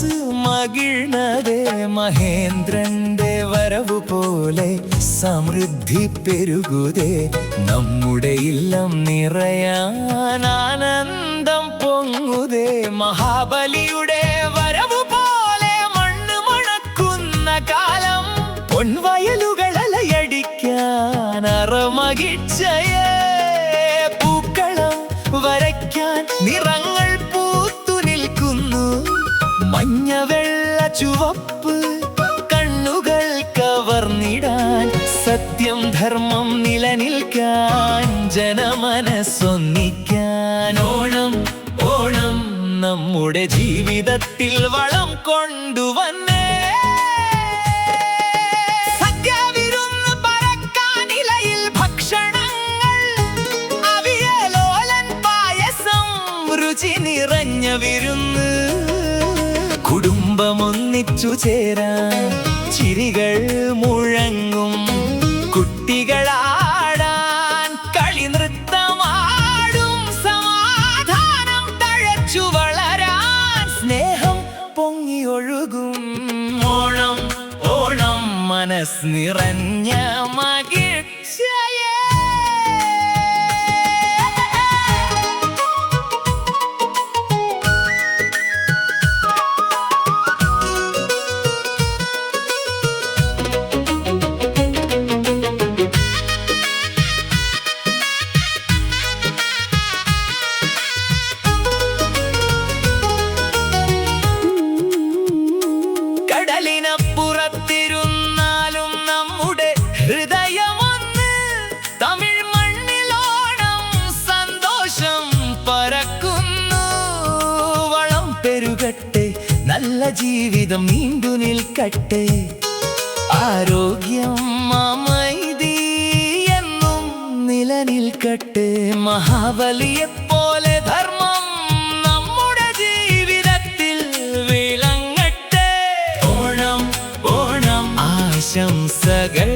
മനസ്സ് മകിഴ്ന്നതേ മഹേന്ദ്രന്റെ വരവു പോലെ സമൃദ്ധി പെരുകുതേ നമ്മുടെ ഇല്ലം നിറയാൻ ആനന്ദം പൊങ്ങുതേ മഹാബലിയുടെ വരവു പോലെ മണ്ണ് മണക്കുന്ന കാലം പൊൻവയലുകൾ അലയടിക്കാൻ അറമകിച്ചയേ പൂക്കളം വരയ്ക്കാൻ നിറങ്ങൾ പൂത്തു നിൽക്കുന്നു മഞ്ഞ വെള്ള ചുവപ്പ് കണ്ണുകൾ കവർന്നിടാൻ സത്യം ധർമ്മം നിലനിൽക്കാൻ ജനമനസ്സൊന്നിക്കാൻ ഓണം ഓണം നമ്മുടെ ജീവിതത്തിൽ വളം കൊണ്ടുവന്നേ സദ്യവിരുന്ന് പരക്കാൻ ഇലയിൽ ഭക്ഷണങ്ങൾ അവിയലോലൻ പായസം രുചി നിറഞ്ഞ വിരുന്ന് കുടുംബമൊന്നിച്ചു ചേരാൻ ചിരികൾ മുഴങ്ങും കുട്ടികളാടാൻ കളി നൃത്തമാടും സമാധാനം തഴച്ചു വളരാൻ സ്നേഹം പൊങ്ങിയൊഴുകും ഓണം ഓണം മനസ്സ് നിറഞ്ഞ മകിഴ്ചയേ പുറത്തിരുന്നാലും നമ്മുടെ ഹൃദയമൊന്ന് തമിഴ് മണ്ണിലോണം സന്തോഷം പരക്കുന്നു വളം പെരുകട്ടെ നല്ല ജീവിതം നീണ്ടു നിൽക്കട്ടെ ആരോഗ്യം അമൈതി എന്നും നിലനിൽക്കട്ടെ മഹാബലിയെപ്പോലെ ധർമ്മം നമ്മുടെ ജീവിതത്തിൽ വിളങ്ങട്ടെ ഓണം ഓണം ആശംസകൾ